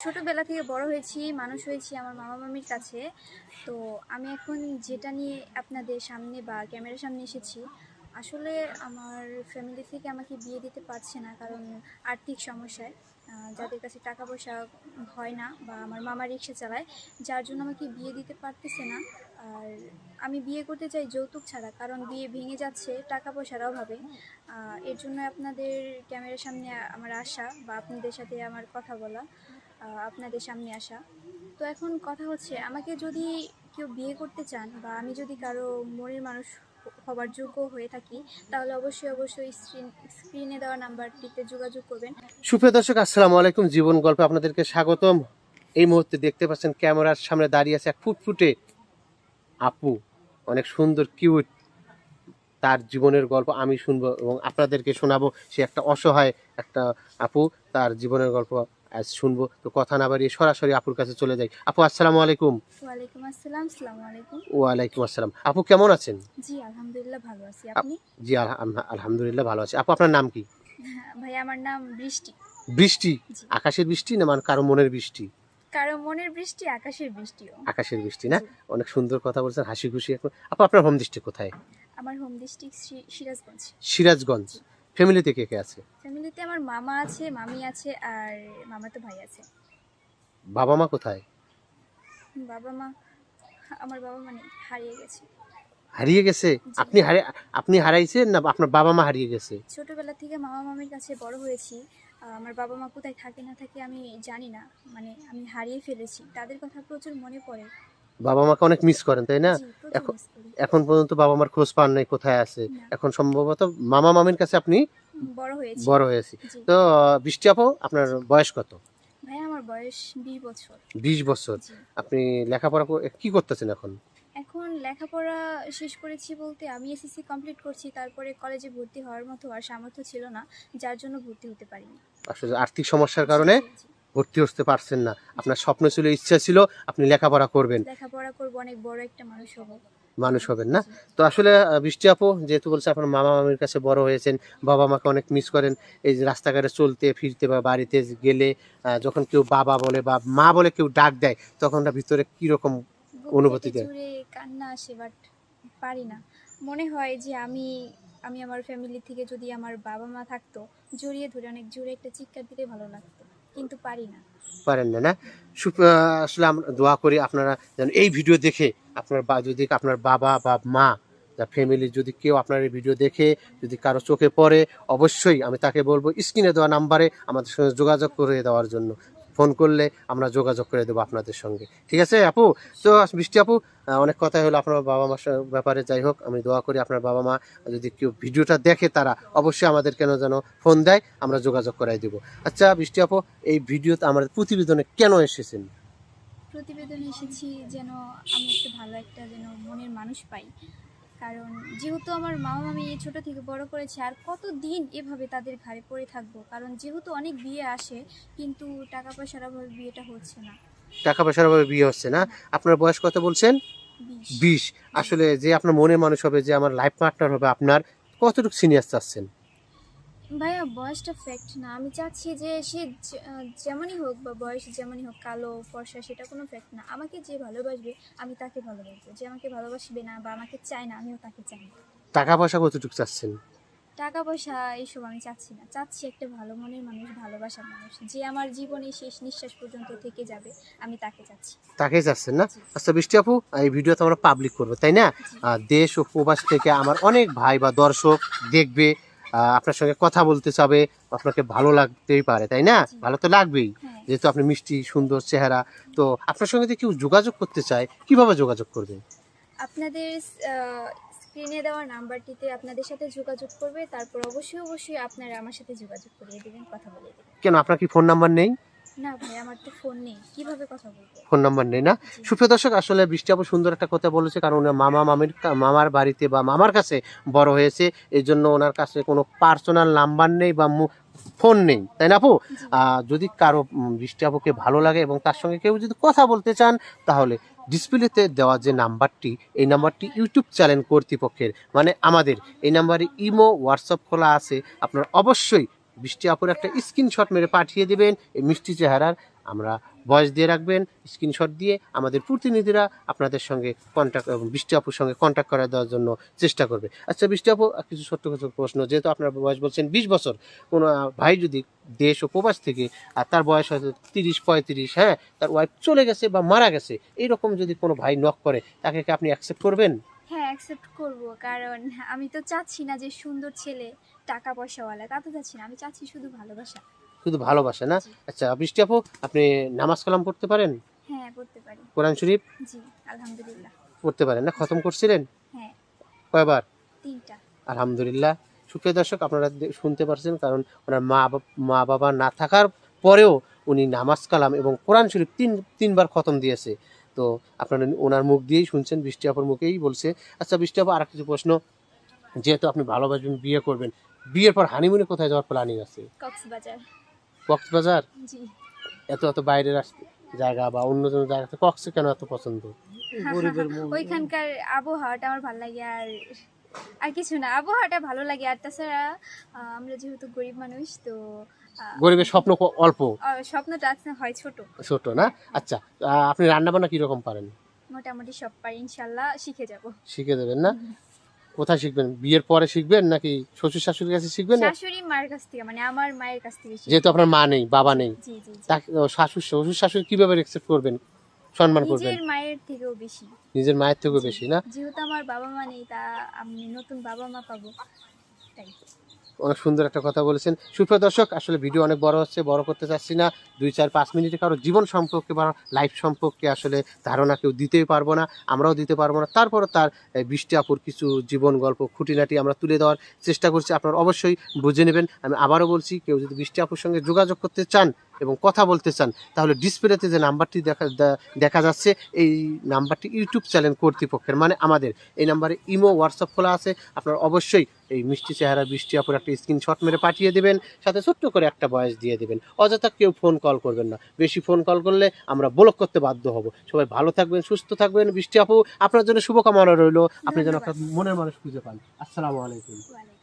ছোটবেলা থেকে বড় হয়েছি, মানুষ হয়েছি আমার মামা-মামির কাছে। তো আমি এখন যেটা নিয়ে আপনাদের সামনে বা ক্যামেরার সামনে এসেছি, আসলে আমার ফ্যামিলি থেকে আমাকে বিয়ে দিতে পারছে না। কারণ আর্থিক সমস্যায় যাদের কাছে টাকা পয়সা হয় না বা আমার মামা রিক্সা চালায়, যার জন্য আমাকে বিয়ে দিতে পারতেছে না। আর আমি বিয়ে করতে চাই যৌতুক ছাড়া, কারণ বিয়ে ভেঙে যাচ্ছে টাকা পয়সার অভাবে। এর জন্য আপনাদের ক্যামেরার সামনে আমার আসা বা আপনাদের সাথে আমার কথা বলা, আপনাদের সামনে আসা। তো এখন কথা হচ্ছে, আমাকে যদি কেউ বিয়ে করতে চান বা আমি যদি কারো মনের মানুষ হবার যোগ্য হয়ে থাকি, তাহলে অবশ্যই স্ক্রিনে দেওয়া নাম্বারটিতে যোগাযোগ করবেন। সুপ্রিয় দর্শক, আসসালামু আলাইকুম। জীবন গল্পে আপনাদেরকে স্বাগতম। এই মুহূর্তে দেখতে পাচ্ছেন ক্যামেরার সামনে দাঁড়িয়ে আছে এক ফুটফুটে আপু, অনেক সুন্দর কিউট। তার জীবনের গল্প আমি শুনবো এবং আপনাদেরকে শোনাবো। সে একটা অসহায় একটা আপু, তার জীবনের গল্প আজ শুনবো। তো কথা না বাড়িয়ে সরাসরি আপুর কাছে চলে যাই। আপু আসসালামু আলাইকুম। ওয়ালাইকুম আসসালাম। আসসালামু আলাইকুম। ওয়ালাইকুম আসসালাম। আপু কেমন আছেন? জি আলহামদুলিল্লাহ ভালো আছি। আপনি? জি আলহামদুলিল্লাহ ভালো আছি। আপু আপনার নাম কি? ভাই আমার নাম বৃষ্টি। বৃষ্টি? জি। আকাশের বৃষ্টি না মানে কারো মনের বৃষ্টি? কারো মনের বৃষ্টি, আকাশের বৃষ্টিও। আকাশের বৃষ্টি না? জি। অনেক সুন্দর কথা বলছেন, হাসি খুশি। এখন আপু আপনার হোম ডিস্ট্রিক্ট কোথায়? আমার হোম ডিস্ট্রিক্ট সিরাজগঞ্জ। সিরাজগঞ্জ। ফ্যামিলিতে কে কে আছে? ফ্যামিলিতে আমার মামা আছে, মামি আছে আর মামাতো ভাই আছে। বাবা মা কোথায়? বাবা মা, আমার বাবা মানে হারিয়ে গেছে। হারিয়ে গেছে? জি। আপনি হারাইছেন না আপনার বাবা মা হারিয়ে গেছে? ছোটবেলা থেকে মামা মামির কাছে বড় হয়েছি। আমার বাবা মা কোথায় থাকে না থাকে আমি জানি না, মানে আমি হারিয়ে ফেলেছি। তাদের কথা প্রচুর মনে পড়ে। বাবা মাকে অনেক মিস করেন তাই না? জি, প্রচুর এখন মিস করি। এখন পর্যন্ত বাবা মার খোঁজ পান নাই কোথায় আছে। না, এখন সম্ভবত মামা মামির কাছে আপনি বড় হয়েছি। বড় হয়েছি। জি। তো বৃষ্টি আপু, আপনার বয়স কত? ভাই আমার বয়স 20 বছর। 20 বছর। জি। আপনি লেখাপড়া কি করতেছেন এখন? এখন লেখাপড়া শেষ করেছি বলতে আমি এসএসসি কমপ্লিট করছি, তারপরে কলেজে ভর্তি হওয়ার মতো আর সামর্থ্য ছিল না, যার জন্য ভর্তি হতে পারিনি। আসলে আর্থিক সমস্যার জি, কারণে জি, জি। ভর্তি হতে পারছেন না। আপনার স্বপ্ন ছিল, ইচ্ছা ছিল আপনি লেখাপড়া করবেন, লেখাপড়া করবো, অনেক বড় একটা মানুষ হব। মানুষ হবেন না? জি। তো আসলে বৃষ্টি আপু যেহেতু বলছে আপনার মামা মামির কাছে বড় হয়েছেন, বাবা মাকে অনেক মিস করেন। এই যে রাস্তাঘাটে চলতে ফিরতে বা বাড়িতে গেলে যখন কেউ বাবা বলে বা মা বলে কেউ ডাক দেয়, তখন ভিতরে কিরকম বুক অনুভূতি ফেটে দেয়? জুড়ে কান্না আসে, বাট পারি না। মনে হয় যে আমি আমি আমার ফ্যামিলি থেকে যদি আমার বাবা মা থাকতো, জড়িয়ে ধরে অনেক জোরে একটা চিৎকার দিলে ভালো লাগতো, কিন্তু পারি না। পারেন না না? আসলে আমরা দোয়া করি আপনারা যেন এই ভিডিও দেখে আপনার যদি আপনার বাবা বা মা বা ফ্যামিলি যদি কেউ আপনার এই ভিডিও দেখে যদি কারো চোখে পড়ে, অবশ্যই আমি তাকে বলবো স্ক্রিনে দেওয়া নাম্বারে আমাদের সঙ্গে যোগাযোগ করে দেওয়ার জন্য। ফোন করলে আমরা যোগাযোগ করে দেবো আপনাদের সঙ্গে। ঠিক আছে আপু? তো বৃষ্টি আপু, অনেক কথাই হলো আপনার বাবা মার ব্যাপারে। যাই হোক, আমি দোয়া করি আপনার বাবা মা যদি কেউ ভিডিওটা দেখে তারা অবশ্যই আমাদের কেন যেন ফোন দেয়, আমরা যোগাযোগ করাই দেবো। আচ্ছা বৃষ্টি আপু, এই ভিডিওতে আমাদের প্রতিবেদনে কেন এসেছেন? প্রতিবেদনে এসেছি যেন আমি একটা ভালো একটা যেন মনের মানুষ পাই। কারণ যেহেতু আমার মামা মামি ছোট থেকে বড় করেছে, আর কতদিন এভাবে তাদের ঘাড়ে পড়ে থাকবো। কারণ যেহেতু অনেক বিয়ে আসে, কিন্তু টাকা পয়সার অভাবে বিয়েটা হচ্ছে না। টাকা পয়সার অভাবে বিয়ে হচ্ছে না? আপনার বয়স কত বলছেন? 20। 20। আসলে যে আপনার মনের মানুষ হবে, যে আমার লাইফ পার্টনার হবে, আপনার কতটুকু সিনিয়র চাচ্ছেন? ভাইয়া বয়সটা ফ্যাক্ট না, আমি চাচ্ছি যে সে যেমনই হোক বা বয়স যেমনই হোক, কালো ফর্সা সেটা কোনো ফ্যাক্ট না। আমাকে যে ভালোবাসবে আমি তাকে ভালোবাসবো, যে আমাকে ভালোবাসবে না বা আমাকে চায় না আমিও তাকে চাই না। টাকা পয়সা কতটুকু চাচ্ছেন? টাকা পয়সা এইসব আমি চাচ্ছি না, চাচ্ছি একটা ভালো মনের মানুষ, ভালোবাসার মানুষ, যে আমার জীবনে শেষ নিঃশ্বাস পর্যন্ত থেকে যাবে, আমি তাকে চাচ্ছি। তাকেই চাচ্ছেন না? জি। আচ্ছা বৃষ্টি আপু, এই ভিডিও তো আমরা পাবলিক করবো তাই না? জি। দেশ ও প্রবাস থেকে আমার অনেক ভাই বা দর্শক দেখবে, আপনার সঙ্গে কথা বলতে চাবে, আপনাকে ভালো লাগতেই পারে তাই না? জি। ভালো তো লাগবেই, হ্যাঁ। যেহেতু আপনি মিষ্টি সুন্দর চেহারা। তো আপনার সঙ্গে যদি কেউ যোগাযোগ করতে চায়, কিভাবে যোগাযোগ করবে? আপনাদের স্ক্রিনে দেওয়া নাম্বারটিতে আপনাদের সাথে যোগাযোগ করবে, তারপর অবশ্যই আপনারা আমার সাথে যোগাযোগ করিয়ে দেবেন, কথা বলিয়ে দেবেন। কেন, আপনার কি ফোন নাম্বার নেই? না ভাই, আমার তো ফোন নেই, কিভাবে কথা বলবো? ফোন নাম্বার নেই না? জি। সুপ্রিয় দর্শক, আসলে বৃষ্টি আপু সুন্দর একটা কথা বলেছে, কারণ ওনার মামার বাড়িতে বা মামার কাছে বড় হয়েছে, এই জন্য ওনার কাছে কোনো পার্সোনাল নাম্বার নেই বা ফোন নেই, তাই না আপু? জি। যদি কারো বৃষ্টি আপুকে ভালো লাগে এবং তার সঙ্গে কেউ যদি কথা বলতে চান, তাহলে ডিসপ্লেতে দেওয়া যে নাম্বারটি, এই নাম্বারটি ইউটিউব চ্যানেল কর্তৃপক্ষের, মানে আমাদের। এই নাম্বারে ইমো হোয়াটসঅ্যাপ খোলা আছে। আপনারা অবশ্যই বৃষ্টি আপুর একটা স্ক্রিনশট মেরে পাঠিয়ে দেবেন এই মিষ্টি চেহারার আমরা ভয়েস দিয়ে রাখবেন, স্ক্রিনশট দিয়ে আমাদের প্রতিনিধিরা আপনাদের সঙ্গে কন্ট্যাক্ট বৃষ্টি আপুর সঙ্গে কন্ট্যাক্ট করে দেওয়ার জন্য চেষ্টা করবে। আচ্ছা বৃষ্টি আপু, কিছু ছোট্ট ছোট্ট প্রশ্ন, যেহেতু আপনার বয়স বলছেন 20 বছর, কোনো ভাই যদি দেশ ও প্রবাস থেকে, আর তার বয়স হয়তো 30-35, হ্যাঁ, তার ওয়াইফ চলে গেছে বা মারা গেছে, এইরকম যদি কোনো ভাই নক করে, তাকে কি আপনি অ্যাকসেপ্ট করবেন? হ্যাঁ, অ্যাকসেপ্ট করব, কারণ আমি তো চাচ্ছি না যে সুন্দর ছেলে টাকা পয়সাওয়ালা, তা তো চাচ্ছি না, আমি চাচ্ছি শুধু ভালোবাসা। শুধু ভালোবাসে না? জি। আচ্ছা বৃষ্টি আপু, আপনি নামাজ কালাম পড়তে পারেন? হ্যাঁ, পড়তে পারি। কোরআন শরীফ জি, আলহামদুলিল্লাহ। পড়তে পারেন না? খতম করছিলেন হ্যাঁ, কয়বার? 3টা। আলহামদুলিল্লাহ। সুপ্রিয় দর্শক, আপনারা শুনতে পারছেন, কারণ ওনার মা বাবা না থাকার পরেও উনি নামাজ কালাম এবং কোরআন শরীফ তিনবার খতম দিয়েছে। তো আপনারা ওনার মুখ দিয়েই শুনছেন, বৃষ্টি আপুর মুখেই বলছে। আচ্ছা বৃষ্টি আপু, আর কিছু প্রশ্ন, যেহেতু আপনি ভালোবাসবেন, বিয়ে করবেন, বিয়ের পর হানিমুনে কোথায় যাওয়ার প্ল্যানিং আছে? কক্সবাজার। কক্সবাজার? জি। এত বাইরের জায়গা বা অন্য কোনো জায়গা, কক্সে কেন এত পছন্দ? ওইখানকার আবহাওয়াটা আমার ভালো লাগে, আর আর কিছু না, আবহাওয়াটা ভালো লাগে। আর তাছাড়া আমরা যেহেতু গরিব মানুষ, তো গরিবের স্বপ্ন অল্প, স্বপ্নটা হয় ছোট। ছোট না? আচ্ছা, আপনি রান্না বান্না কিরকম পারেন? মোটামুটি সব পারি, ইনশাল্লাহ শিখে যাব। শিখে দেবেন না? কোথায় শিখবেন? বিয়ের পরে শিখবেন নাকি শ্বশুর শাশুড়ির কাছে শিখবেন? শাশুড়ি মায়ের কাছ থেকে, মানে আমার মায়ের কাছ থেকে শিখে। যেহেতু আপনার মা নেই, বাবা নেই, জি জি জি। তাকে শ্বশুর শাশুড়ি কিভাবে অ্যাকসেপ্ট করবেন, সম্মান করবেন? নিজের মায়ের থেকেও বেশি। নিজের মায়ের থেকেও জি। বেশি না? যেহেতু আমার বাবা মা নেই, তা আমি নতুন বাবা মা পাবো, তাই। অনেক সুন্দর একটা কথা বলেছেন। সুপ্রিয় দর্শক, আসলে ভিডিও অনেক বড় হচ্ছে, বড় করতে চাচ্ছি না। 2-4-5 মিনিটে কারো জীবন সম্পর্কে বা লাইফ সম্পর্কে আসলে ধারণা কেউ দিতেই পারবো না, আমরাও দিতে পারবো না। তারপরও তার বৃষ্টি আপুর কিছু জীবন গল্প খুঁটিনাটি আমরা তুলে দেওয়ার চেষ্টা করছি, আপনারা অবশ্যই বুঝে নেবেন। আমি আবারও বলছি, কেউ যদি বৃষ্টি আপুর সঙ্গে যোগাযোগ করতে চান এবং কথা বলতে চান, তাহলে ডিসপ্লেতে যে নাম্বারটি দেখা যাচ্ছে, এই নাম্বারটি ইউটিউব চ্যানেল কর্তৃপক্ষের, মানে আমাদের। এই নাম্বারে ইমো, হোয়াটসঅ্যাপ খোলা আছে। আপনারা অবশ্যই এই মিষ্টি চেহারা বৃষ্টি আপুর একটা স্ক্রিনশট মেরে পাঠিয়ে দেবেন, সাথে ছোট্ট করে একটা ভয়েস দিয়ে দেবেন। অযথা কেউ ফোন কল করবেন না, বেশি ফোন কল করলে আমরা ব্লক করতে বাধ্য হব। সবাই ভালো থাকবেন, সুস্থ থাকবেন। বৃষ্টি আপু, আপনার জন্য শুভকামনা রইল, আপনি যেন ধন্যবাদ। আপনার মনের মানুষ খুঁজে পান। আসসালামু আলাইকুম। ওয়ালাইকুম